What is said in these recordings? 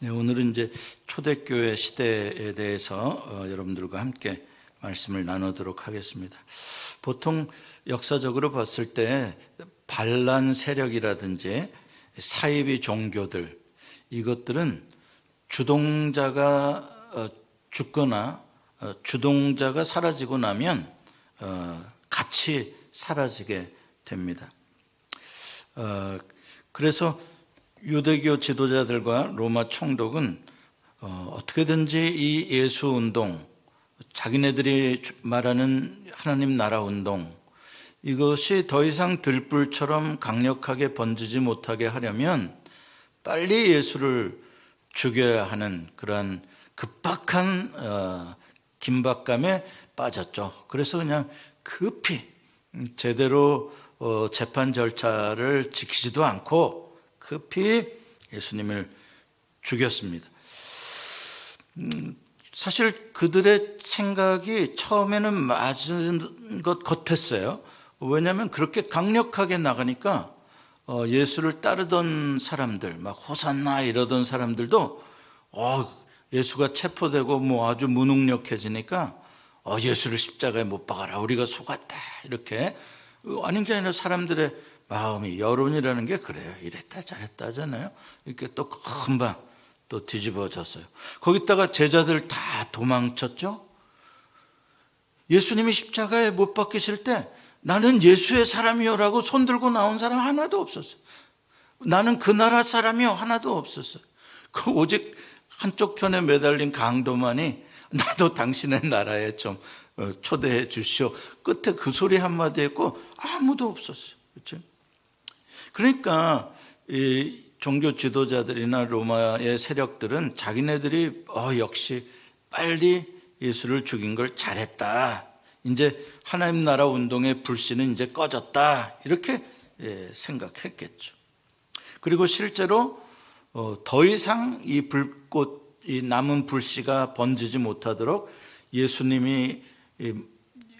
네, 오늘은 이제 초대교회 시대에 대해서 여러분들과 함께 말씀을 나누도록 하겠습니다. 보통 역사적으로 봤을 때 반란 세력이라든지 사이비 종교들, 이것들은 주동자가 죽거나 주동자가 사라지고 나면 같이 사라지게 됩니다. 그래서 유대교 지도자들과 로마 총독은 어떻게든지 이 예수 운동, 자기네들이 말하는 하나님 나라 운동, 이것이 더 이상 들불처럼 강력하게 번지지 못하게 하려면 빨리 예수를 죽여야 하는 그러한 급박한 긴박감에 빠졌죠. 그래서 그냥 급히 제대로 재판 절차를 지키지도 않고 급히 예수님을 죽였습니다. 사실 그들의 생각이 처음에는 맞은 것 같았어요. 왜냐하면 그렇게 강력하게 나가니까 예수를 따르던 사람들, 막 호산나 이러던 사람들도 예수가 체포되고 뭐 아주 무능력해지니까 예수를 십자가에 못 박아라, 우리가 속았다, 이렇게. 아닌 게 아니라 사람들의 마음이, 여론이라는 게 그래요. 이랬다 저랬다 하잖아요. 이렇게 또 금방 또 뒤집어졌어요. 거기다가 제자들 다 도망쳤죠. 예수님이 십자가에 못 박히실 때 나는 예수의 사람이요라고 손 들고 나온 사람 하나도 없었어요. 나는 그 나라 사람이요 하나도 없었어요. 그 오직 한쪽 편에 매달린 강도만이 나도 당신의 나라에 좀 초대해 주시오. 끝에 그 소리 한마디 했고 아무도 없었어요. 그렇죠? 그러니까 이 종교 지도자들이나 로마의 세력들은 자기네들이 역시 빨리 예수를 죽인 걸 잘했다, 이제 하나님 나라 운동의 불씨는 이제 꺼졌다, 이렇게 생각했겠죠. 그리고 실제로 더 이상 이 불꽃, 이 남은 불씨가 번지지 못하도록 예수님이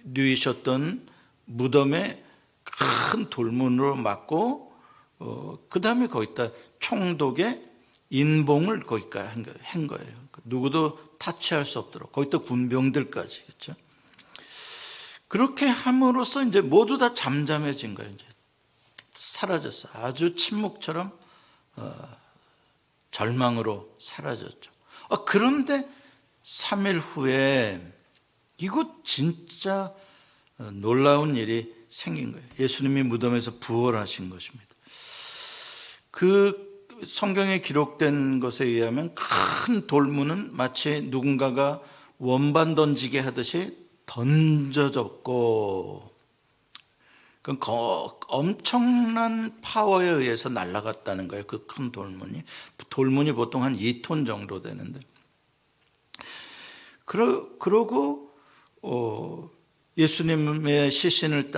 누이셨던 무덤에 큰 돌문으로 막고 그 다음에 거기다 총독의 인봉을 거기까지 한 거예요. 누구도 타치할 수 없도록, 거기다 군병들까지. 그렇죠? 그렇게 함으로써 이제 모두 다 잠잠해진 거예요. 이제 사라졌어. 아주 침묵처럼 절망으로 사라졌죠. 그런데 3일 후에 이거 진짜 놀라운 일이 생긴 거예요. 예수님이 무덤에서 부활하신 것입니다. 그 성경에 기록된 것에 의하면 큰 돌문은 마치 누군가가 원반 던지게 하듯이 던져졌고, 엄청난 파워에 의해서 날아갔다는 거예요. 그 큰 돌문이 보통 한 2톤 정도 되는데, 그러고 예수님의 시신을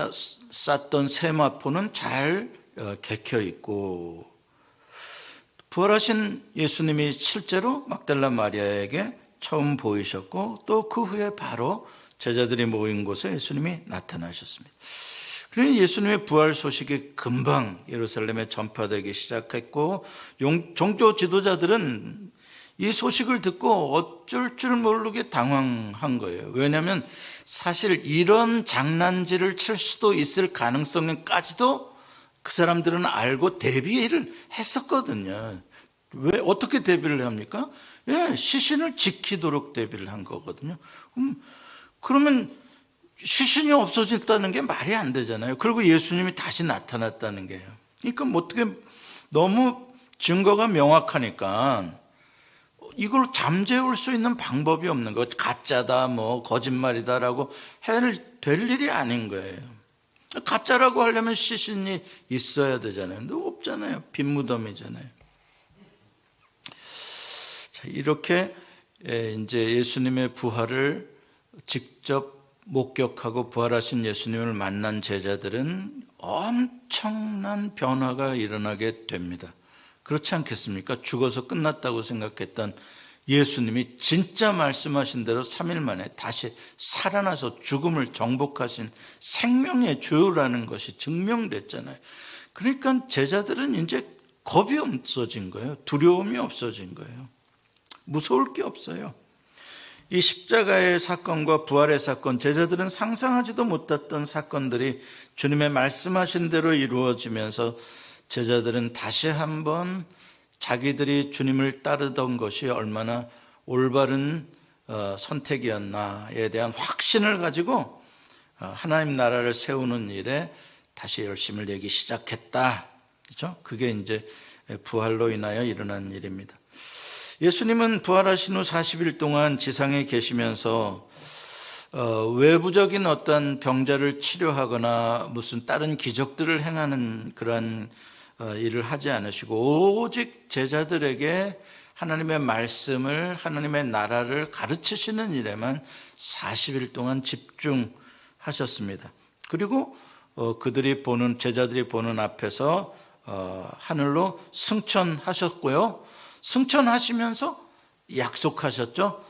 쌌던 세마포는 잘 개켜 있고, 부활하신 예수님이 실제로 막달라 마리아에게 처음 보이셨고, 또 그 후에 바로 제자들이 모인 곳에 예수님이 나타나셨습니다. 그래서 예수님의 부활 소식이 금방 예루살렘에 전파되기 시작했고, 종교 지도자들은 이 소식을 듣고 어쩔 줄 모르게 당황한 거예요. 왜냐하면 사실 이런 장난질을 칠 수도 있을 가능성까지도 그 사람들은 알고 대비를 했었거든요. 왜, 어떻게 대비를 합니까? 시신을 지키도록 대비를 한 거거든요. 그러면 시신이 없어졌다는 게 말이 안 되잖아요. 그리고 예수님이 다시 나타났다는 게요. 그러니까 어떻게, 너무 증거가 명확하니까 이걸 잠재울 수 있는 방법이 없는 거. 가짜다, 뭐 거짓말이다라고 될 일이 아닌 거예요. 가짜라고 하려면 시신이 있어야 되잖아요. 근데 없잖아요. 빈 무덤이잖아요. 자, 이렇게 이제 예수님의 부활을 직접 목격하고 부활하신 예수님을 만난 제자들은 엄청난 변화가 일어나게 됩니다. 그렇지 않겠습니까? 죽어서 끝났다고 생각했던 예수님이 진짜 말씀하신 대로 3일 만에 다시 살아나서 죽음을 정복하신 생명의 주요라는 것이 증명됐잖아요. 그러니까 제자들은 이제 겁이 없어진 거예요. 두려움이 없어진 거예요. 무서울 게 없어요. 이 십자가의 사건과 부활의 사건, 제자들은 상상하지도 못했던 사건들이 주님의 말씀하신 대로 이루어지면서 제자들은 다시 한번 자기들이 주님을 따르던 것이 얼마나 올바른 선택이었나에 대한 확신을 가지고 하나님 나라를 세우는 일에 다시 열심을 내기 시작했다. 그렇죠? 그게 이제 부활로 인하여 일어난 일입니다. 예수님은 부활하신 후 40일 동안 지상에 계시면서 외부적인 어떤 병자를 치료하거나 무슨 다른 기적들을 행하는 그런 일을 하지 않으시고 오직 제자들에게 하나님의 말씀을, 하나님의 나라를 가르치시는 일에만 40일 동안 집중하셨습니다. 그리고 제자들이 보는 앞에서 하늘로 승천하셨고요. 승천하시면서 약속하셨죠.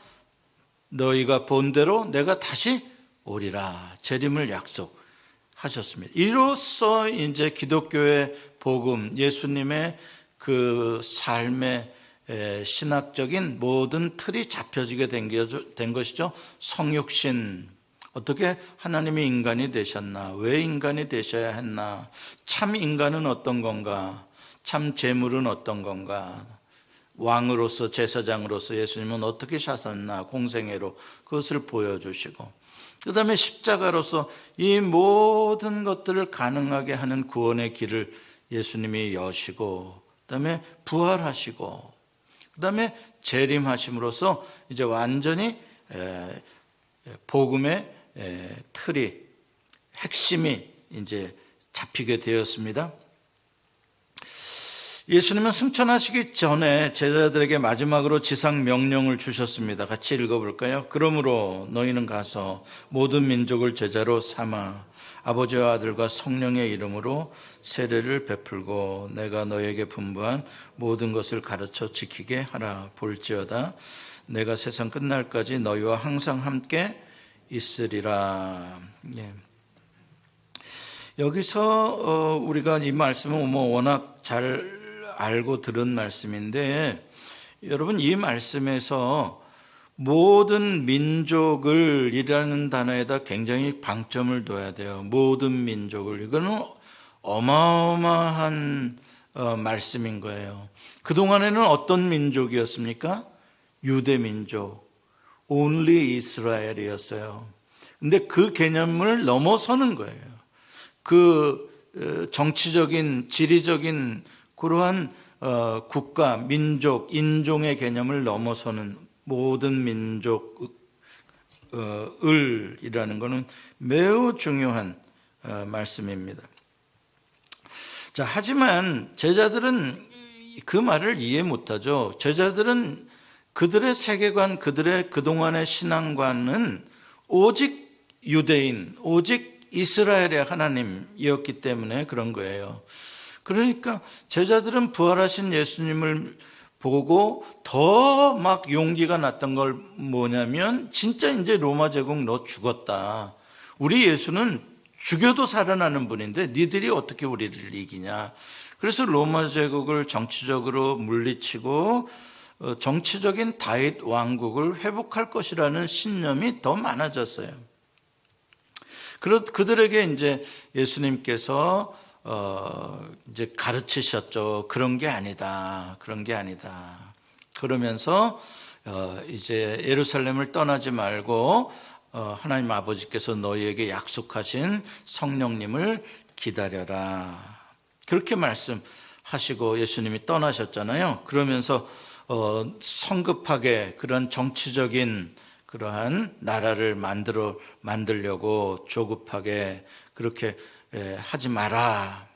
너희가 본 대로 내가 다시 오리라. 재림을 약속하셨습니다. 이로써 이제 기독교의 복음, 예수님의 그 삶의 신학적인 모든 틀이 잡혀지게 된 것이죠. 성육신, 어떻게 하나님이 인간이 되셨나? 왜 인간이 되셔야 했나? 참 인간은 어떤 건가? 참 재물은 어떤 건가? 왕으로서 제사장으로서 예수님은 어떻게 사셨나? 공생애로 그것을 보여주시고, 그 다음에 십자가로서 이 모든 것들을 가능하게 하는 구원의 길을 예수님이 여시고, 그 다음에 부활하시고, 그 다음에 재림하심으로써 이제 완전히 복음의 틀이, 핵심이 이제 잡히게 되었습니다. 예수님은 승천하시기 전에 제자들에게 마지막으로 지상 명령을 주셨습니다. 같이 읽어볼까요? 그러므로 너희는 가서 모든 민족을 제자로 삼아 아버지와 아들과 성령의 이름으로 세례를 베풀고 내가 너에게 분부한 모든 것을 가르쳐 지키게 하라. 볼지어다 내가 세상 끝날까지 너희와 항상 함께 있으리라. 예. 여기서 우리가 이 말씀은 워낙 잘 알고 들은 말씀인데, 여러분 이 말씀에서 모든 민족을 이라는 단어에다 굉장히 방점을 둬야 돼요. 모든 민족을. 이거는 어마어마한 말씀인 거예요. 그동안에는 어떤 민족이었습니까? 유대 민족, only 이스라엘이었어요. 근데 그 개념을 넘어서는 거예요. 그 정치적인, 지리적인 그러한 국가, 민족, 인종의 개념을 넘어서는 모든 민족을이라는 것은 매우 중요한 말씀입니다. 자, 하지만 제자들은 그 말을 이해 못하죠. 제자들은 그들의 세계관, 그들의 그동안의 신앙관은 오직 유대인, 오직 이스라엘의 하나님이었기 때문에 그런 거예요. 그러니까 제자들은 부활하신 예수님을 보고 더 막 용기가 났던 걸 뭐냐면, 진짜 이제 로마 제국 너 죽었다. 우리 예수는 죽여도 살아나는 분인데 니들이 어떻게 우리를 이기냐. 그래서 로마 제국을 정치적으로 물리치고 정치적인 다윗 왕국을 회복할 것이라는 신념이 더 많아졌어요. 그들에게 이제 예수님께서 이제 가르치셨죠. 그런 게 아니다. 그런 게 아니다. 그러면서 이제 예루살렘을 떠나지 말고 하나님 아버지께서 너희에게 약속하신 성령님을 기다려라. 그렇게 말씀하시고 예수님이 떠나셨잖아요. 그러면서 성급하게 그런 정치적인 그러한 나라를 만들려고 조급하게 그렇게 하지 마라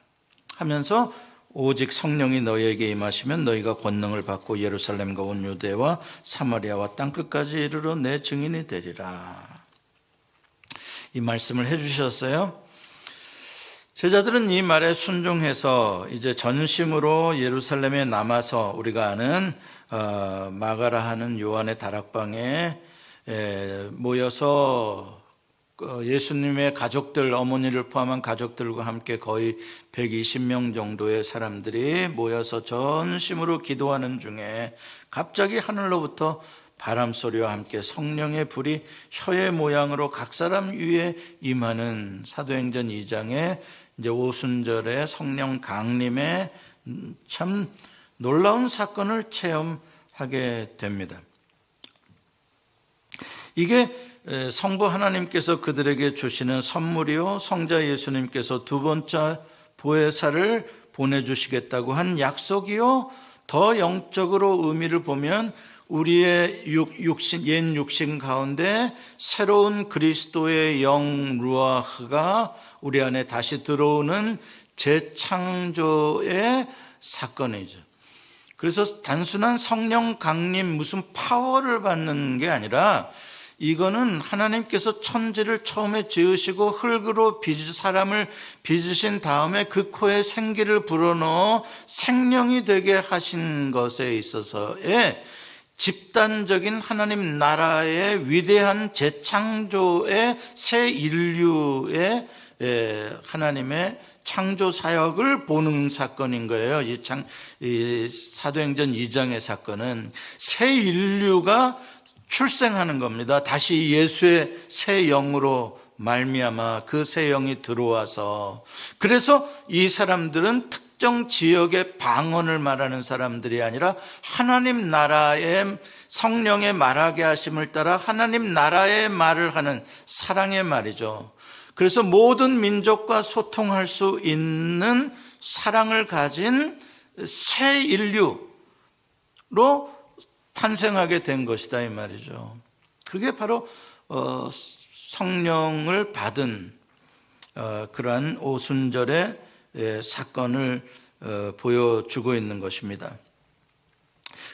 하면서, 오직 성령이 너희에게 임하시면 너희가 권능을 받고 예루살렘과 온 유대와 사마리아와 땅끝까지 이르러 내 증인이 되리라. 이 말씀을 해주셨어요. 제자들은 이 말에 순종해서 이제 전심으로 예루살렘에 남아서 우리가 아는 마가라 하는 요한의 다락방에 모여서 예수님의 가족들, 어머니를 포함한 가족들과 함께 거의 120명 정도의 사람들이 모여서 전심으로 기도하는 중에 갑자기 하늘로부터 바람 소리와 함께 성령의 불이 혀의 모양으로 각 사람 위에 임하는 사도행전 2장의 이제 오순절의 성령 강림의 참 놀라운 사건을 체험하게 됩니다. 이게 성부 하나님께서 그들에게 주시는 선물이요, 성자 예수님께서 두 번째 보혜사를 보내주시겠다고 한 약속이요, 더 영적으로 의미를 보면 우리의 옛 육신 가운데 새로운 그리스도의 영 루아흐가 우리 안에 다시 들어오는 재창조의 사건이죠. 그래서 단순한 성령 강림, 무슨 파워를 받는 게 아니라 이거는 하나님께서 천지를 처음에 지으시고 흙으로 사람을 빚으신 다음에 그 코에 생기를 불어넣어 생명이 되게 하신 것에 있어서의 집단적인 하나님 나라의 위대한 재창조의 새 인류의 하나님의 창조 사역을 보는 사건인 거예요. 이 사도행전 2장의 사건은 새 인류가 출생하는 겁니다. 다시 예수의 새 영으로 말미암아 그 새 영이 들어와서, 그래서 이 사람들은 특정 지역의 방언을 말하는 사람들이 아니라 하나님 나라의 성령의 말하게 하심을 따라 하나님 나라의 말을 하는 사랑의 말이죠. 그래서 모든 민족과 소통할 수 있는 사랑을 가진 새 인류로 탄생하게 된 것이다 이 말이죠. 그게 바로 성령을 받은 그러한 오순절의 사건을 보여주고 있는 것입니다.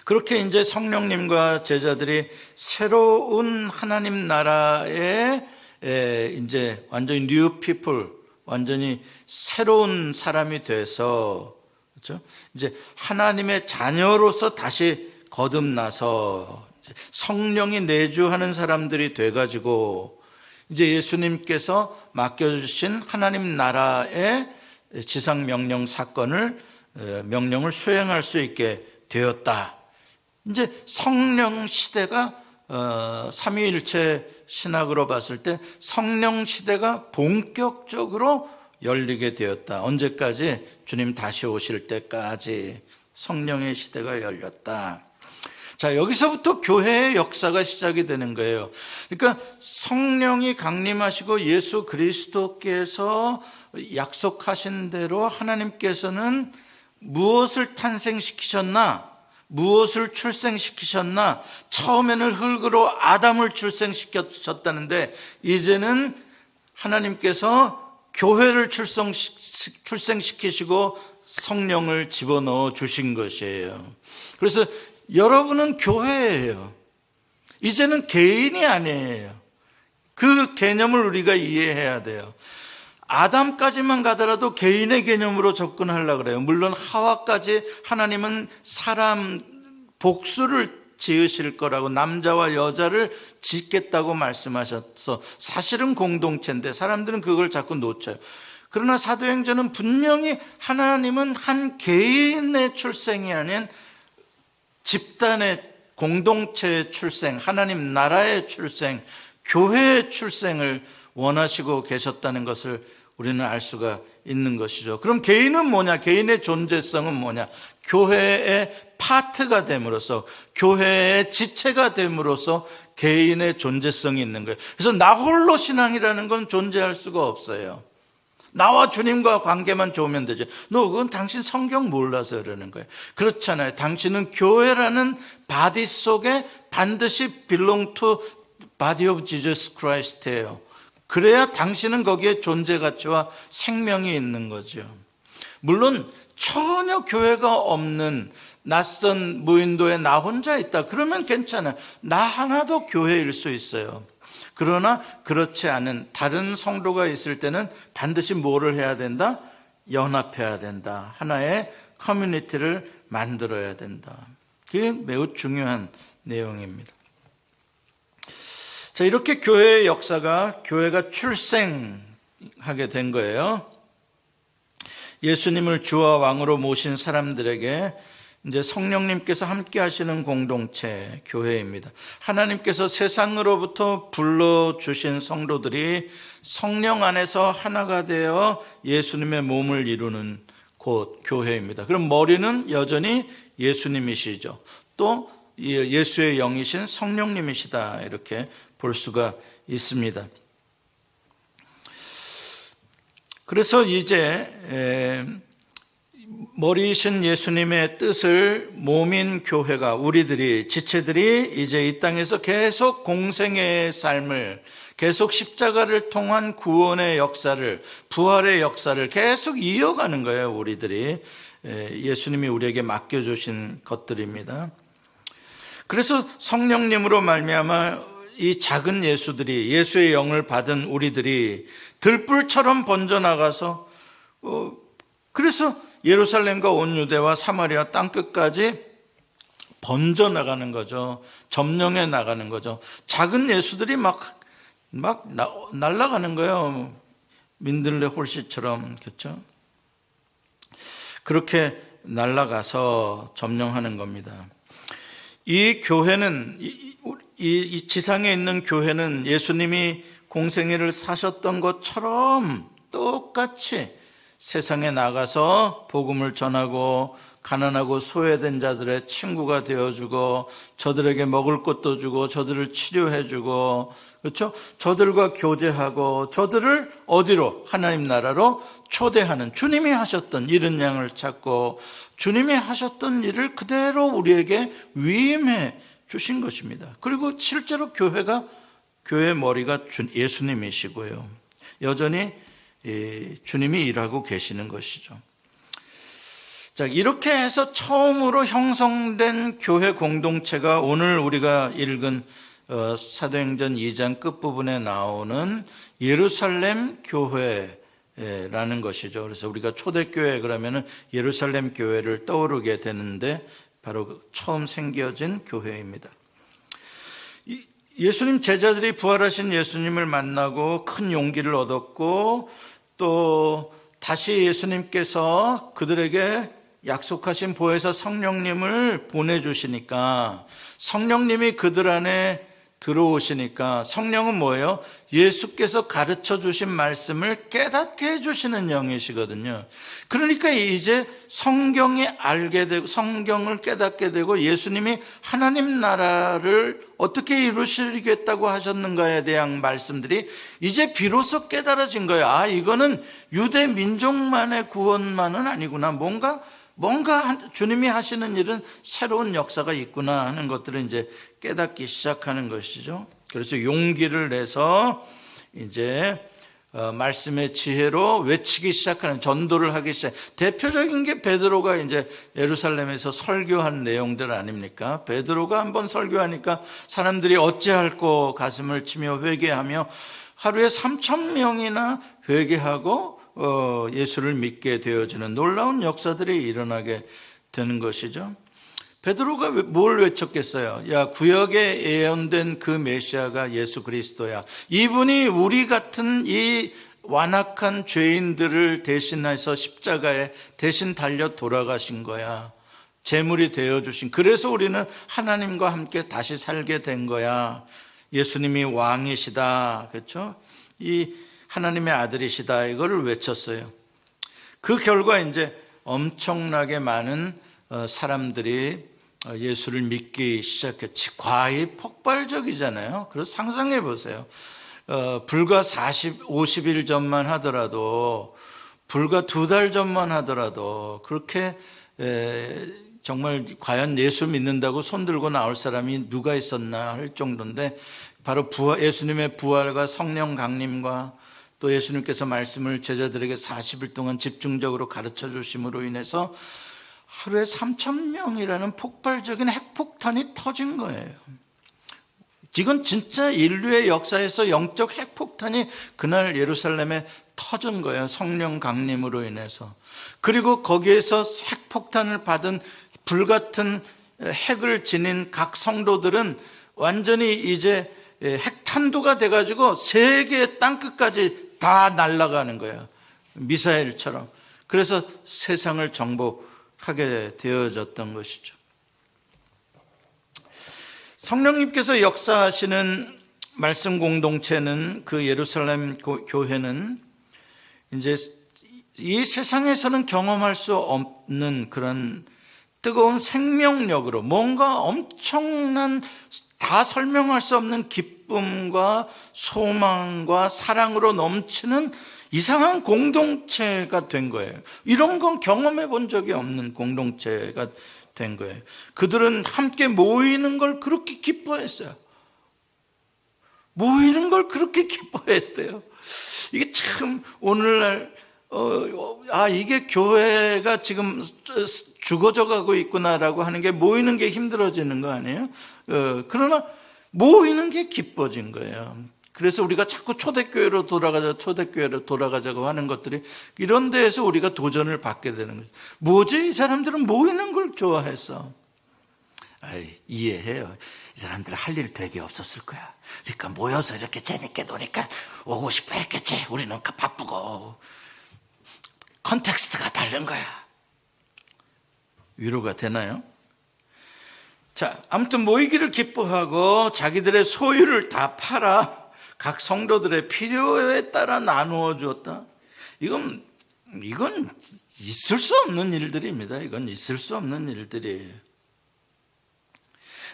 그렇게 이제 성령님과 제자들이 새로운 하나님 나라의 이제 완전히 new people, 완전히 새로운 사람이 돼서, 그렇죠? 이제 하나님의 자녀로서 다시 거듭나서 성령이 내주하는 사람들이 돼가지고 이제 예수님께서 맡겨주신 하나님 나라의 지상 명령 사건을 명령을 수행할 수 있게 되었다. 이제 성령 시대가 삼위일체 신학으로 봤을 때 성령 시대가 본격적으로 열리게 되었다. 언제까지? 주님 다시 오실 때까지 성령의 시대가 열렸다. 자, 여기서부터 교회의 역사가 시작이 되는 거예요. 그러니까 성령이 강림하시고 예수 그리스도께서 약속하신 대로 하나님께서는 무엇을 탄생시키셨나? 무엇을 출생시키셨나? 처음에는 흙으로 아담을 출생시켰다는데 이제는 하나님께서 교회를 출생시키시고 성령을 집어넣어 주신 것이에요. 그래서 여러분은 교회예요. 이제는 개인이 아니에요. 그 개념을 우리가 이해해야 돼요. 아담까지만 가더라도 개인의 개념으로 접근하려고 그래요. 물론 하와까지 하나님은 사람 복수를 지으실 거라고, 남자와 여자를 짓겠다고 말씀하셔서 사실은 공동체인데 사람들은 그걸 자꾸 놓쳐요. 그러나 사도행전은 분명히 하나님은 한 개인의 출생이 아닌 집단의 공동체의 출생, 하나님 나라의 출생, 교회의 출생을 원하시고 계셨다는 것을 우리는 알 수가 있는 것이죠. 그럼 개인은 뭐냐? 개인의 존재성은 뭐냐? 교회의 파트가 됨으로써, 교회의 지체가 됨으로써 개인의 존재성이 있는 거예요. 그래서 나 홀로 신앙이라는 건 존재할 수가 없어요. 나와 주님과 관계만 좋으면 되죠. 너 그건 당신 성경 몰라서 그러는 거예요. 그렇잖아요. 당신은 교회라는 바디 속에 반드시 belong to body of Jesus Christ예요. 그래야 당신은 거기에 존재 가치와 생명이 있는 거죠. 물론 전혀 교회가 없는 낯선 무인도에 나 혼자 있다. 그러면 괜찮아요. 나 하나도 교회일 수 있어요. 그러나 그렇지 않은 다른 성도가 있을 때는 반드시 뭐를 해야 된다? 연합해야 된다. 하나의 커뮤니티를 만들어야 된다. 그게 매우 중요한 내용입니다. 자, 이렇게 교회의 역사가, 교회가 출생하게 된 거예요. 예수님을 주와 왕으로 모신 사람들에게 이제 성령님께서 함께 하시는 공동체, 교회입니다. 하나님께서 세상으로부터 불러주신 성도들이 성령 안에서 하나가 되어 예수님의 몸을 이루는 곳, 교회입니다. 그럼 머리는 여전히 예수님이시죠. 또 예수의 영이신 성령님이시다, 이렇게 볼 수가 있습니다. 그래서 이제 머리이신 예수님의 뜻을 몸인 교회가, 우리들이, 지체들이 이제 이 땅에서 계속 공생애의 삶을, 계속 십자가를 통한 구원의 역사를, 부활의 역사를 계속 이어가는 거예요. 우리들이 예수님이 우리에게 맡겨주신 것들입니다. 그래서 성령님으로 말미암아 이 작은 예수들이, 예수의 영을 받은 우리들이 들불처럼 번져나가서 그래서 예루살렘과 온 유대와 사마리아 땅끝까지 번져나가는 거죠. 점령해 나가는 거죠. 작은 예수들이 막 날아가는 거예요. 민들레 홀씨처럼, 그렇죠? 그렇게 날아가서 점령하는 겁니다. 이 교회는, 이 지상에 있는 교회는 예수님이 공생애를 사셨던 것처럼 똑같이 세상에 나가서 복음을 전하고 가난하고 소외된 자들의 친구가 되어주고 저들에게 먹을 것도 주고 저들을 치료해주고, 그렇죠? 저들과 교제하고 저들을 어디로? 하나님 나라로 초대하는, 주님이 하셨던 이른 양을 찾고 주님이 하셨던 일을 그대로 우리에게 위임해 주신 것입니다. 그리고 실제로 교회의 머리가 예수님이시고요. 여전히 주님이 일하고 계시는 것이죠. 자, 이렇게 해서 처음으로 형성된 교회 공동체가 오늘 우리가 읽은 사도행전 2장 끝부분에 나오는 예루살렘 교회라는 것이죠. 그래서 우리가 초대교회 그러면은 예루살렘 교회를 떠오르게 되는데 바로 처음 생겨진 교회입니다. 예수님 제자들이 부활하신 예수님을 만나고 큰 용기를 얻었고, 또 다시 예수님께서 그들에게 약속하신 보혜사 성령님을 보내주시니까, 성령님이 그들 안에 들어오시니까, 성령은 뭐예요? 예수께서 가르쳐 주신 말씀을 깨닫게 해주시는 영이시거든요. 그러니까 이제 성경이 알게 되고 성경을 깨닫게 되고 예수님이 하나님 나라를 어떻게 이루시겠다고 하셨는가에 대한 말씀들이 이제 비로소 깨달아진 거예요. 아, 이거는 유대 민족만의 구원만은 아니구나. 뭔가 주님이 하시는 일은 새로운 역사가 있구나 하는 것들을 이제 깨닫기 시작하는 것이죠. 그래서 용기를 내서 이제 말씀의 지혜로 외치기 시작하는, 전도를 하기 시작. 대표적인 게 베드로가 이제 예루살렘에서 설교한 내용들 아닙니까? 베드로가 한번 설교하니까 사람들이 어찌할꼬 가슴을 치며 회개하며 하루에 3,000명이나 회개하고 예수를 믿게 되어지는 놀라운 역사들이 일어나게 되는 것이죠. 베드로가 뭘 외쳤겠어요? 야, 구약에 예언된 그 메시아가 예수 그리스도야. 이분이 우리 같은 이 완악한 죄인들을 대신해서 십자가에 대신 달려 돌아가신 거야. 제물이 되어주신, 그래서 우리는 하나님과 함께 다시 살게 된 거야. 예수님이 왕이시다, 그렇죠? 이 하나님의 아들이시다, 이거를 외쳤어요. 그 결과 이제 엄청나게 많은 사람들이 예수를 믿기 시작했지. 과히 폭발적이잖아요. 그래서 상상해 보세요. 불과 50일 전만 하더라도, 불과 2달 전만 하더라도 그렇게 정말 과연 예수 믿는다고 손들고 나올 사람이 누가 있었나 할 정도인데, 바로 예수님의 부활과 성령 강림과 또 예수님께서 말씀을 제자들에게 40일 동안 집중적으로 가르쳐 주심으로 인해서 하루에 3,000명이라는 폭발적인 핵폭탄이 터진 거예요. 이건 진짜 인류의 역사에서 영적 핵폭탄이 그날 예루살렘에 터진 거예요. 성령 강림으로 인해서. 그리고 거기에서 핵폭탄을 받은 불같은 핵을 지닌 각 성도들은 완전히 이제 핵탄두가 돼가지고 세계 땅끝까지 다 날아가는 거예요. 미사일처럼. 그래서 세상을 정복하게 되어졌던 것이죠. 성령님께서 역사하시는 말씀 공동체는, 그 예루살렘 교회는 이제 이 세상에서는 경험할 수 없는 그런 뜨거운 생명력으로 뭔가 엄청난, 다 설명할 수 없는 기쁨과 소망과 사랑으로 넘치는 이상한 공동체가 된 거예요. 이런 건 경험해 본 적이 없는 공동체가 된 거예요. 그들은 함께 모이는 걸 그렇게 기뻐했어요. 모이는 걸 그렇게 기뻐했대요. 이게 참 오늘날 이게 교회가 지금 죽어져 가고 있구나라고 하는 게, 모이는 게 힘들어지는 거 아니에요? 그러나 모이는 게 기뻐진 거예요. 그래서 우리가 자꾸 초대교회로 돌아가자고 하는 것들이, 이런 데에서 우리가 도전을 받게 되는 거죠. 뭐지? 이 사람들은 모이는 걸 좋아했어. 이해해요. 이 사람들 할 일 되게 없었을 거야. 그러니까 모여서 이렇게 재밌게 노니까 오고 싶어 했겠지. 우리는 바쁘고. 컨텍스트가 다른 거야. 위로가 되나요? 자, 아무튼 모이기를 기뻐하고 자기들의 소유를 다 팔아 각 성도들의 필요에 따라 나누어 주었다. 이건 있을 수 없는 일들입니다. 이건 있을 수 없는 일들이에요.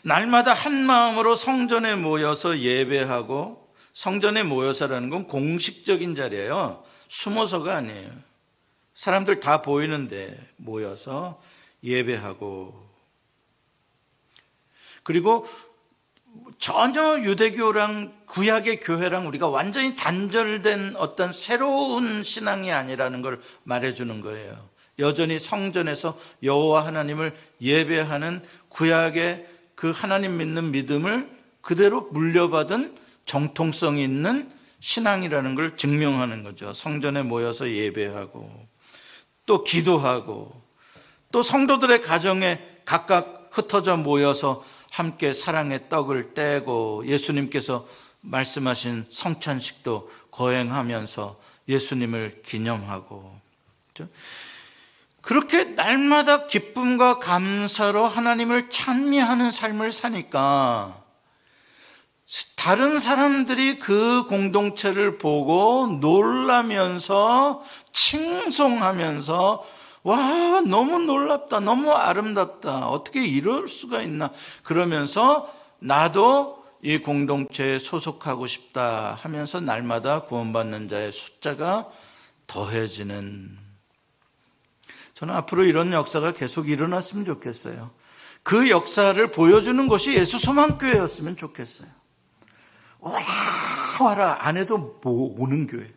날마다 한 마음으로 성전에 모여서 예배하고, 성전에 모여서라는 건 공식적인 자리예요. 숨어서가 아니에요. 사람들 다 보이는데 모여서 예배하고, 그리고 전혀 유대교랑 구약의 교회랑 우리가 완전히 단절된 어떤 새로운 신앙이 아니라는 걸 말해주는 거예요. 여전히 성전에서 여호와 하나님을 예배하는 구약의 그 하나님 믿는 믿음을 그대로 물려받은 정통성이 있는 신앙이라는 걸 증명하는 거죠. 성전에 모여서 예배하고, 또 기도하고, 또 성도들의 가정에 각각 흩어져 모여서 함께 사랑의 떡을 떼고, 예수님께서 말씀하신 성찬식도 거행하면서 예수님을 기념하고, 그렇죠? 그렇게 날마다 기쁨과 감사로 하나님을 찬미하는 삶을 사니까 다른 사람들이 그 공동체를 보고 놀라면서 칭송하면서, 와, 너무 놀랍다, 너무 아름답다, 어떻게 이럴 수가 있나, 그러면서 나도 이 공동체에 소속하고 싶다 하면서 날마다 구원받는 자의 숫자가 더해지는, 저는 앞으로 이런 역사가 계속 일어났으면 좋겠어요. 그 역사를 보여주는 것이 예수 소망교회였으면 좋겠어요. 와라 안 해도 오는 교회.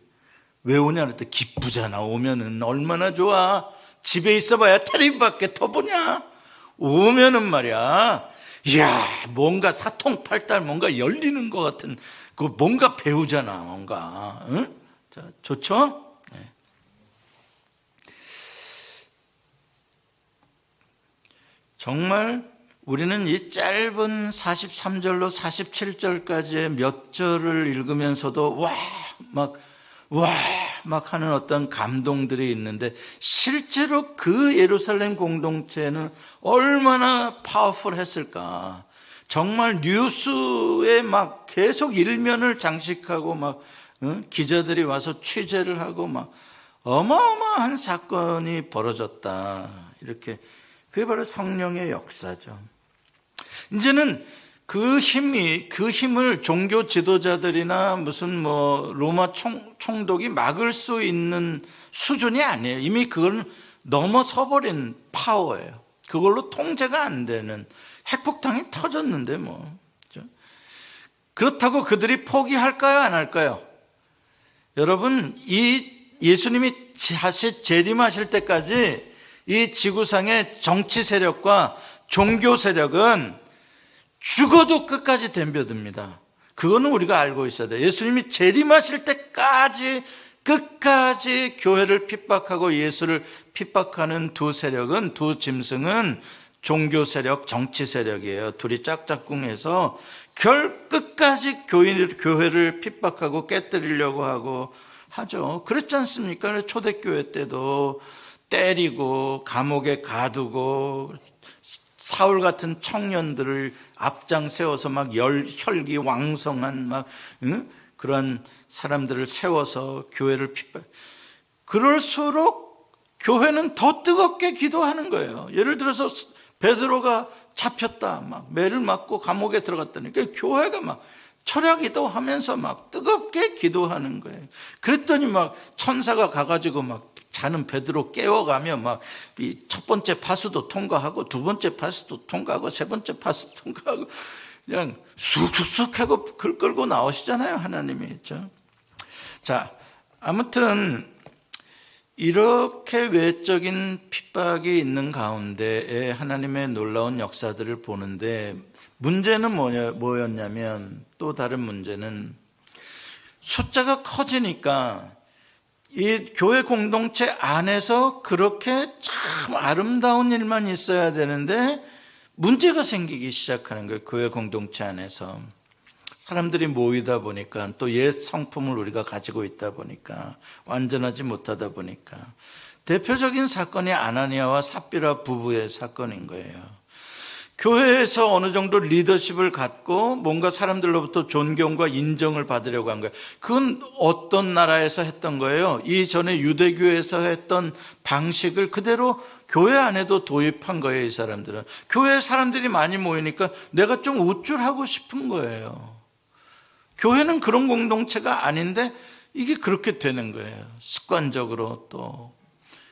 왜 오냐 그랬더니 기쁘잖아. 오면은 얼마나 좋아. 집에 있어봐야 텔레비밖에 더 보냐. 오면은 말이야, 이야, 뭔가 사통팔달 뭔가 열리는 것 같은, 그 뭔가 배우잖아. 뭔가, 응? 자, 좋죠? 네. 정말 우리는 이 짧은 43절로 47절까지의 몇 절을 읽으면서도 막 하는 어떤 감동들이 있는데, 실제로 그 예루살렘 공동체는 얼마나 파워풀했을까. 정말 뉴스에 막 계속 일면을 장식하고 기자들이 와서 취재를 하고 어마어마한 사건이 벌어졌다. 이렇게. 그게 바로 성령의 역사죠. 이제는 그 힘을 종교 지도자들이나 무슨 로마 총독이 막을 수 있는 수준이 아니에요. 이미 그걸 넘어서 버린 파워예요. 그걸로 통제가 안 되는, 핵폭탄이 터졌는데 그렇죠? 그렇다고 그들이 포기할까요? 안 할까요? 여러분, 이 예수님이 다시 재림하실 때까지 이 지구상의 정치 세력과 종교 세력은 죽어도 끝까지 덤벼듭니다. 그거는 우리가 알고 있어야 돼요. 예수님이 재림하실 때까지 끝까지 교회를 핍박하고 예수를 핍박하는 두 세력은, 두 짐승은 종교 세력, 정치 세력이에요. 둘이 짝짝꿍해서 끝까지 교회를 핍박하고 깨뜨리려고 하고 하죠. 그랬지 않습니까? 초대교회 때도 때리고 감옥에 가두고 사울 같은 청년들을 앞장 세워서 막 혈기 왕성한 그런 사람들을 세워서 교회를 핍박. 그럴수록 교회는 더 뜨겁게 기도하는 거예요. 예를 들어서 베드로가 잡혔다, 막 매를 맞고 감옥에 들어갔다니까 교회가 막 철야기도 하면서 막 뜨겁게 기도하는 거예요. 그랬더니 막 천사가 가가지고 막 자는 베드로 깨워가며 막 이 첫 번째 파수도 통과하고 두 번째 파수도 통과하고 세 번째 파수도 통과하고 그냥 쑥쑥 하고 끌고 나오시잖아요, 하나님이. 있죠. 자, 아무튼 이렇게 외적인 핍박이 있는 가운데에 하나님의 놀라운 역사들을 보는데 문제는 뭐였냐면, 또 다른 문제는 숫자가 커지니까 이 교회 공동체 안에서 그렇게 참 아름다운 일만 있어야 되는데 문제가 생기기 시작하는 거예요. 교회 공동체 안에서 사람들이 모이다 보니까, 또 옛 성품을 우리가 가지고 있다 보니까, 완전하지 못하다 보니까. 대표적인 사건이 아나니아와 삽비라 부부의 사건인 거예요. 교회에서 어느 정도 리더십을 갖고 뭔가 사람들로부터 존경과 인정을 받으려고 한 거예요. 그건 어떤 나라에서 했던 거예요? 이전에 유대교에서 했던 방식을 그대로 교회 안에도 도입한 거예요. 이 사람들은 교회에 사람들이 많이 모이니까 내가 좀 우쭐하고 싶은 거예요. 교회는 그런 공동체가 아닌데 이게 그렇게 되는 거예요. 습관적으로. 또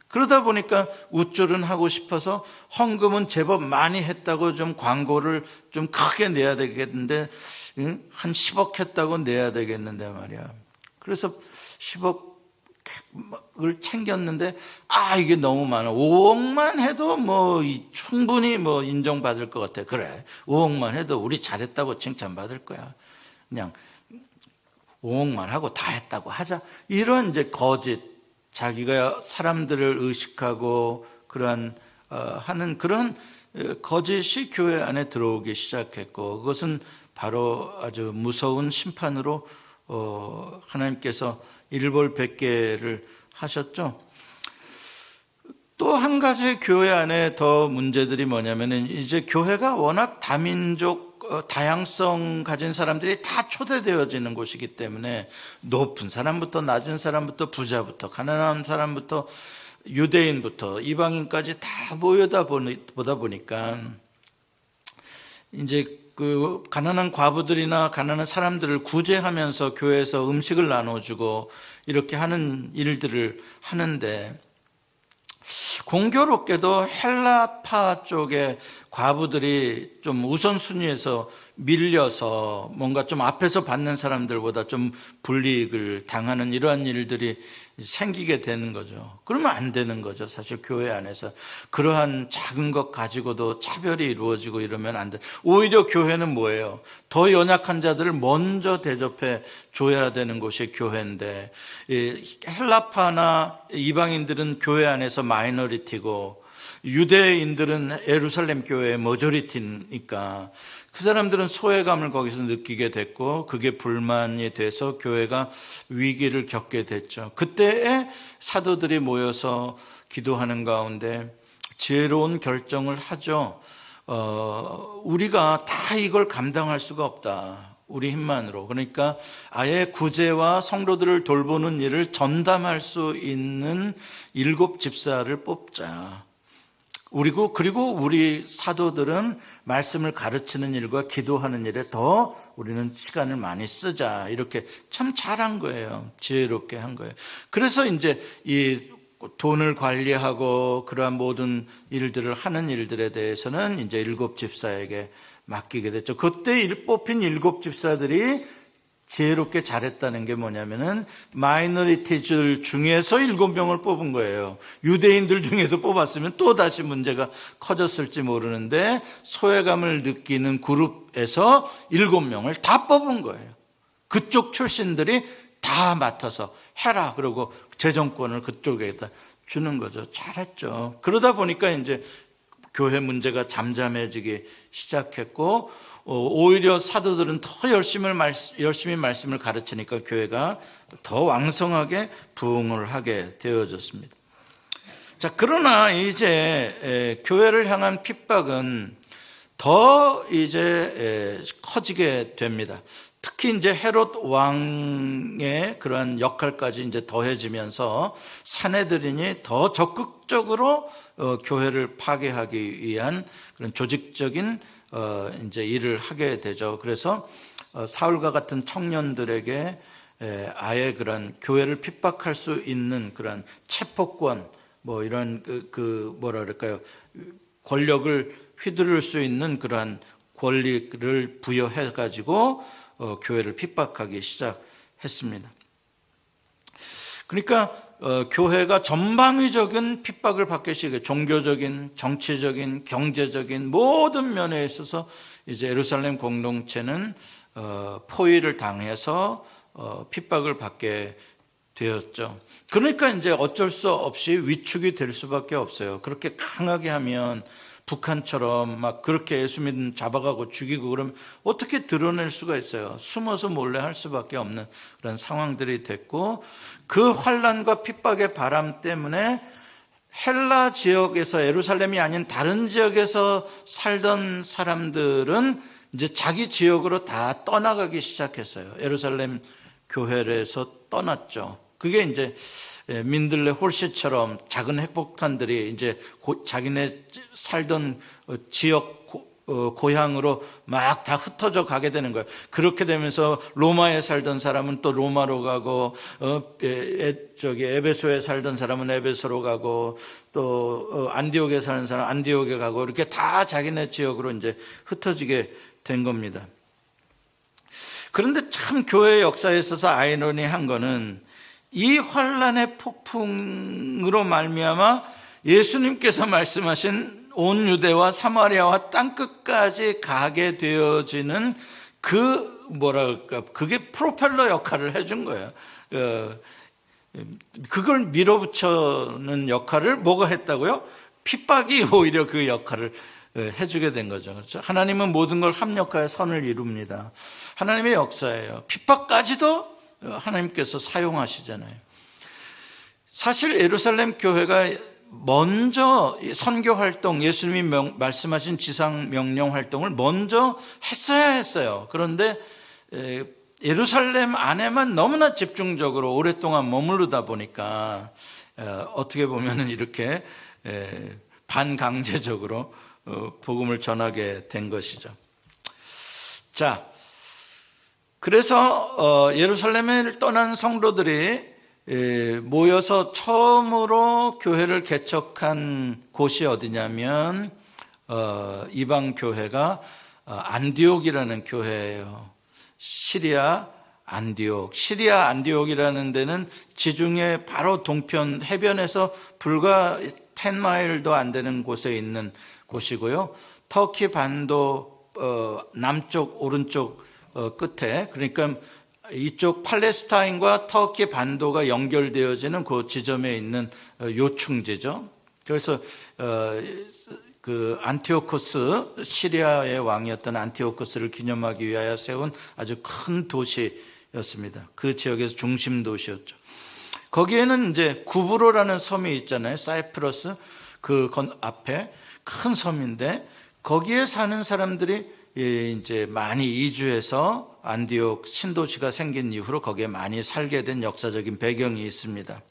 그러다 보니까 우쭐은 하고 싶어서 헌금은 제법 많이 했다고 좀 광고를 좀 크게 내야 되겠는데, 한 10억 했다고 내야 되겠는데 말이야. 그래서 10억을 챙겼는데 이게 너무 많아. 5억만 해도 충분히 인정받을 것 같아. 그래, 5억만 해도 우리 잘했다고 칭찬받을 거야. 그냥 5억만 하고 다 했다고 하자. 이런 이제 거짓, 자기가 사람들을 의식하고 하는 그런 거짓이 교회 안에 들어오기 시작했고, 그것은 바로 아주 무서운 심판으로 하나님께서 일벌백계를 하셨죠. 또 한 가지 교회 안에 더 문제들이 뭐냐면은, 이제 교회가 워낙 다민족 다양성 가진 사람들이 다 초대되어지는 곳이기 때문에 높은 사람부터 낮은 사람부터 부자부터 가난한 사람부터 유대인부터 이방인까지 다 모여다 보다 보니까 이제 그 가난한 과부들이나 가난한 사람들을 구제하면서 교회에서 음식을 나눠주고 이렇게 하는 일들을 하는데, 공교롭게도 헬라파 쪽에 과부들이 좀 우선순위에서 밀려서 뭔가 좀 앞에서 받는 사람들보다 좀 불이익을 당하는 이러한 일들이 생기게 되는 거죠. 그러면 안 되는 거죠. 사실 교회 안에서 그러한 작은 것 가지고도 차별이 이루어지고 이러면 안 돼. 오히려 교회는 뭐예요? 더 연약한 자들을 먼저 대접해 줘야 되는 곳이 교회인데, 헬라파나 이방인들은 교회 안에서 마이너리티고 유대인들은 예루살렘 교회의 머저리티니까 그 사람들은 소외감을 거기서 느끼게 됐고, 그게 불만이 돼서 교회가 위기를 겪게 됐죠. 그때에 사도들이 모여서 기도하는 가운데 지혜로운 결정을 하죠. 우리가 다 이걸 감당할 수가 없다, 우리 힘만으로. 그러니까 아예 구제와 성도들을 돌보는 일을 전담할 수 있는 7 집사를 뽑자. 그리고 우리 사도들은 말씀을 가르치는 일과 기도하는 일에 더 우리는 시간을 많이 쓰자. 이렇게 참 잘한 거예요. 지혜롭게 한 거예요. 그래서 이제 이 돈을 관리하고 그러한 모든 일들을 하는 일들에 대해서는 이제 7 집사에게 맡기게 됐죠. 그때 뽑힌 7 집사들이 지혜롭게 잘했다는 게 뭐냐면은 마이너리티들 중에서 7명을 뽑은 거예요. 유대인들 중에서 뽑았으면 또 다시 문제가 커졌을지 모르는데 소외감을 느끼는 그룹에서 7명을 다 뽑은 거예요. 그쪽 출신들이 다 맡아서 해라 그러고 재정권을 그쪽에다 주는 거죠. 잘했죠. 그러다 보니까 이제 교회 문제가 잠잠해지기 시작했고, 오히려 사도들은 더 열심히 말씀을 가르치니까 교회가 더 왕성하게 부흥을 하게 되어졌습니다. 자, 그러나 이제 교회를 향한 핍박은 더 이제 커지게 됩니다. 특히 이제 헤롯 왕의 그러한 역할까지 이제 더해지면서 사내들인이 더 적극적으로 교회를 파괴하기 위한 그런 조직적인 이제 일을 하게 되죠. 그래서 사울과 같은 청년들에게 아예 그런 교회를 핍박할 수 있는 그런 체포권, 뭐 이런 뭐라 그럴까요? 권력을 휘두를 수 있는 그러한 권리를 부여해 가지고 교회를 핍박하기 시작했습니다. 그러니까 교회가 전방위적인 핍박을 받기 시작해요. 종교적인, 정치적인, 경제적인 모든 면에 있어서 이제 예루살렘 공동체는 포위를 당해서 핍박을 받게 되었죠. 그러니까 이제 어쩔 수 없이 위축이 될 수밖에 없어요. 그렇게 강하게 하면 북한처럼 막 그렇게 예수 믿는 잡아가고 죽이고 그러면 어떻게 드러낼 수가 있어요? 숨어서 몰래 할 수밖에 없는 그런 상황들이 됐고, 그 환난과 핍박의 바람 때문에 헬라 지역에서, 예루살렘이 아닌 다른 지역에서 살던 사람들은 이제 자기 지역으로 다 떠나가기 시작했어요. 예루살렘 교회에서 떠났죠. 그게 이제 민들레 홀씨처럼 작은 핵폭탄들이 이제 자기네 살던 지역 고향으로 막 다 흩어져 가게 되는 거예요. 그렇게 되면서 로마에 살던 사람은 또 로마로 가고, 에베소에 살던 사람은 에베소로 가고, 또 안디옥에 사는 사람 안디옥에 가고, 이렇게 다 자기네 지역으로 이제 흩어지게 된 겁니다. 그런데 참 교회 역사에 있어서 아이러니한 거는 이 환란의 폭풍으로 말미암아 예수님께서 말씀하신 온 유대와 사마리아와 땅끝까지 가게 되어지는 그게 프로펠러 역할을 해준 거예요. 그걸 밀어붙여는 역할을 뭐가 했다고요? 핍박이 오히려 그 역할을 해주게 된 거죠. 그렇죠? 하나님은 모든 걸 합력하여 선을 이룹니다. 하나님의 역사예요. 핍박까지도 하나님께서 사용하시잖아요. 사실 예루살렘 교회가 먼저 선교 활동, 예수님이 말씀하신 지상 명령 활동을 먼저 했어야 했어요. 그런데 예루살렘 안에만 너무나 집중적으로 오랫동안 머무르다 보니까 어떻게 보면은 이렇게 반강제적으로 복음을 전하게 된 것이죠. 자, 그래서 예루살렘을 떠난 성도들이 모여서 처음으로 교회를 개척한 곳이 어디냐면 이방 교회가 안디옥이라는 교회예요. 시리아 안디옥이라는 데는 지중해 바로 동편 해변에서 불과 10마일도 안 되는 곳에 있는 곳이고요. 터키 반도 남쪽 오른쪽 끝에, 그러니까 이쪽 팔레스타인과 터키 반도가 연결되어지는 그 지점에 있는 요충지죠. 그래서 그 안티오코스, 시리아의 왕이었던 안티오코스를 기념하기 위하여 세운 아주 큰 도시였습니다. 그 지역에서 중심 도시였죠. 거기에는 이제 구브로라는 섬이 있잖아요. 사이프러스 그 앞에 큰 섬인데, 거기에 사는 사람들이 이제 많이 이주해서 안디옥 신도시가 생긴 이후로 거기에 많이 살게 된 역사적인 배경이 있습니다.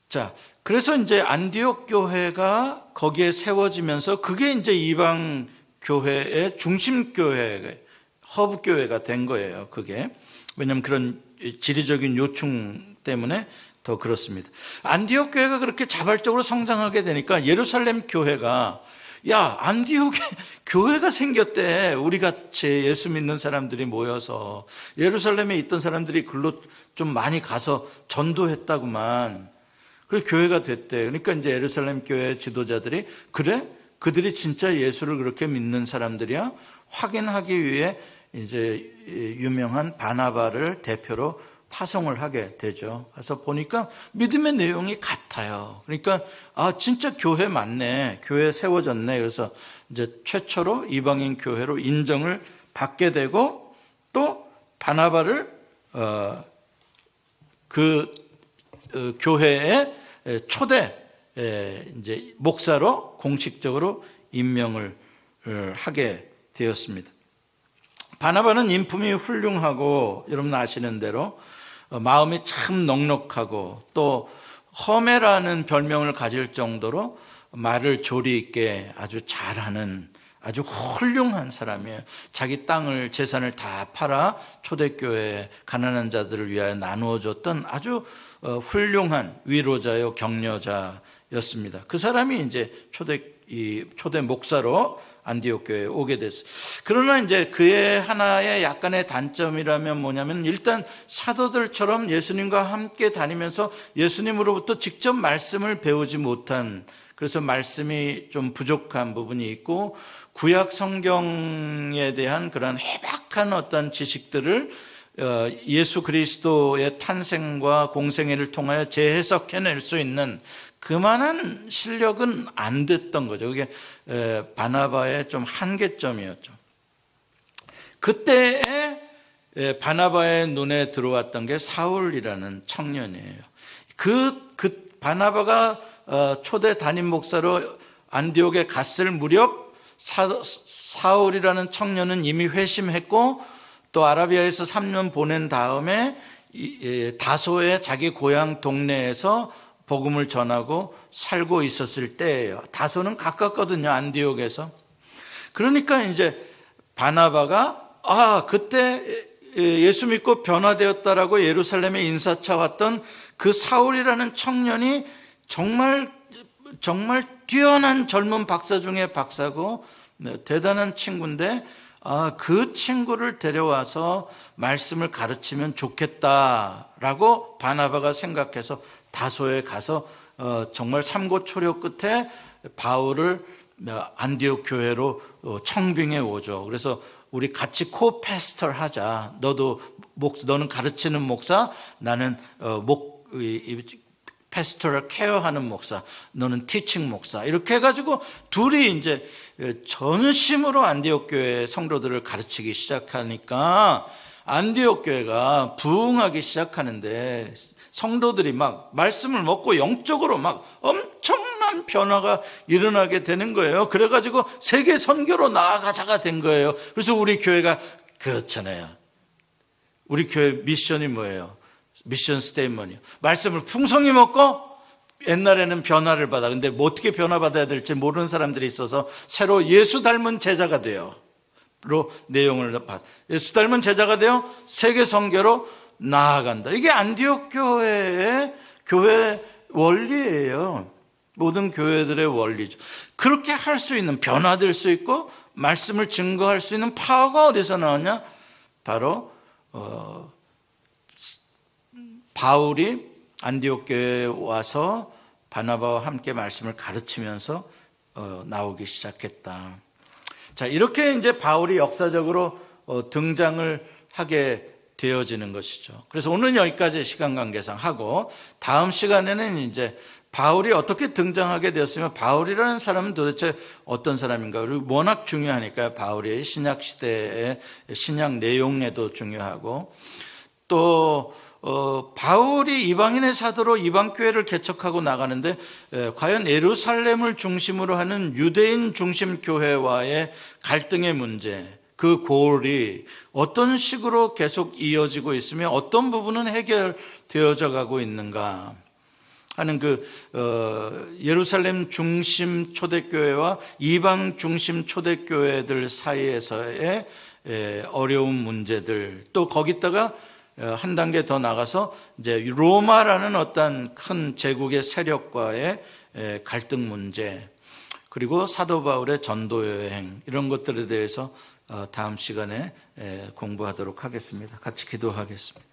자, 그래서 이제 안디옥 교회가 거기에 세워지면서 그게 이제 이방 교회의 중심 교회, 허브 교회가 된 거예요. 그게 왜냐하면 그런 지리적인 요충 때문에 더 그렇습니다. 안디옥 교회가 그렇게 자발적으로 성장하게 되니까 예루살렘 교회가, 야, 안디옥에 교회가 생겼대. 우리 같이 예수 믿는 사람들이 모여서 예루살렘에 있던 사람들이 글로 좀 많이 가서 전도했다구만. 그래서 교회가 됐대. 그러니까 이제 예루살렘 교회 지도자들이, 그래? 그들이 진짜 예수를 그렇게 믿는 사람들이야? 확인하기 위해 이제 유명한 바나바를 대표로 파송을 하게 되죠. 그래서 보니까 믿음의 내용이 같아요. 그러니까 진짜 교회 맞네, 교회 세워졌네. 그래서 이제 최초로 이방인 교회로 인정을 받게 되고, 또 바나바를 교회의 초대 이제 목사로 공식적으로 임명을 하게 되었습니다. 바나바는 인품이 훌륭하고, 여러분 아시는 대로 마음이 참 넉넉하고, 또 허매라는 별명을 가질 정도로 말을 조리 있게 아주 잘하는 아주 훌륭한 사람이에요. 자기 땅을, 재산을 다 팔아 초대교회 가난한 자들을 위하여 나누어 줬던 아주 훌륭한 위로자요, 격려자였습니다. 그 사람이 이제 초대 목사로 안디옥 교회에 오게 됐어요. 그러나 이제 그의 하나의 약간의 단점이라면 뭐냐면, 일단 사도들처럼 예수님과 함께 다니면서 예수님으로부터 직접 말씀을 배우지 못한, 그래서 말씀이 좀 부족한 부분이 있고, 구약 성경에 대한 그런 해박한 어떤 지식들을 예수 그리스도의 탄생과 공생애를 통하여 재해석해낼 수 있는 그만한 실력은 안 됐던 거죠. 그게 바나바의 좀 한계점이었죠. 그때에 바나바의 눈에 들어왔던 게 사울이라는 청년이에요. 그 바나바가 초대 담임 목사로 안디옥에 갔을 무렵 사울이라는 청년은 이미 회심했고, 또 아라비아에서 3년 보낸 다음에 다소의 자기 고향 동네에서 복음을 전하고 살고 있었을 때예요. 다소는 가깝거든요, 안디옥에서. 그러니까 이제 바나바가 그때 예수 믿고 변화되었다라고 예루살렘에 인사차 왔던 그 사울이라는 청년이 정말 뛰어난 젊은 박사 중에 박사고 대단한 친구인데, 그 친구를 데려와서 말씀을 가르치면 좋겠다라고 바나바가 생각해서 다소에 가서 정말 삼고초려 끝에 바울을 안디옥 교회로 청빙해 오죠. 그래서 우리 같이 코패스터 하자. 너는 가르치는 목사, 나는 패스토럴 케어하는 목사, 너는 티칭 목사. 이렇게 해가지고 둘이 이제 전심으로 안디옥 교회 성도들을 가르치기 시작하니까 안디옥 교회가 부흥하기 시작하는데, 성도들이 막 말씀을 먹고 영적으로 막 엄청난 변화가 일어나게 되는 거예요. 그래가지고 세계 선교로 나아가자가 된 거예요. 그래서 우리 교회가 그렇잖아요. 우리 교회 미션이 뭐예요? 미션 스테이트먼이요. 말씀을 풍성히 먹고, 옛날에는 변화를 받아. 근데 뭐 어떻게 변화받아야 될지 모르는 사람들이 있어서 새로 예수 닮은 제자가 돼요. 로 내용을 예수 닮은 제자가 되어 세계 선교로 나아간다. 이게 안디옥 교회의 교회 원리예요. 모든 교회들의 원리죠. 그렇게 할 수 있는, 변화될 수 있고 말씀을 증거할 수 있는 파워가 어디서 나왔냐? 바로 바울이 안디옥 교회에 와서 바나바와 함께 말씀을 가르치면서 나오기 시작했다. 자, 이렇게 이제 바울이 역사적으로 등장을 하게 되어지는 것이죠. 그래서 오늘 여기까지 시간 관계상 하고, 다음 시간에는 이제 바울이 어떻게 등장하게 되었으면, 바울이라는 사람은 도대체 어떤 사람인가? 그리고 워낙 중요하니까요. 바울의 신약 시대의 신약 내용에도 중요하고, 또 바울이 이방인의 사도로 이방 교회를 개척하고 나가는데, 과연 예루살렘을 중심으로 하는 유대인 중심 교회와의 갈등의 문제, 그 골이 어떤 식으로 계속 이어지고 있으며 어떤 부분은 해결되어져 가고 있는가 하는 예루살렘 중심 초대교회와 이방 중심 초대교회들 사이에서의 어려운 문제들, 또 거기다가 한 단계 더 나가서 이제 로마라는 어떤 큰 제국의 세력과의 갈등 문제, 그리고 사도 바울의 전도 여행, 이런 것들에 대해서 다음 시간에 공부하도록 하겠습니다. 같이 기도하겠습니다.